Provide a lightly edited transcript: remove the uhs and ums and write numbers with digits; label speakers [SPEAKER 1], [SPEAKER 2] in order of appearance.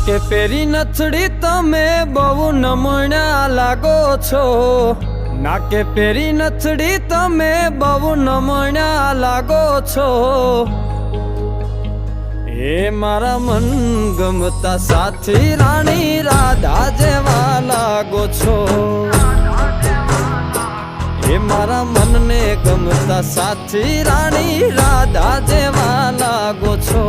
[SPEAKER 1] નાકે પેરી નથડી તમે બહુ નમણા લાગો છો, નાકે પેરી નથડી તમે બહુ નમણા લાગો છો। એ મારા મન ગમતા સાથી રાણી રાધા જેવા લાગો છો। એ મારા મનને ગમતા સાથી રાણી રાધા જેવા લાગો છો।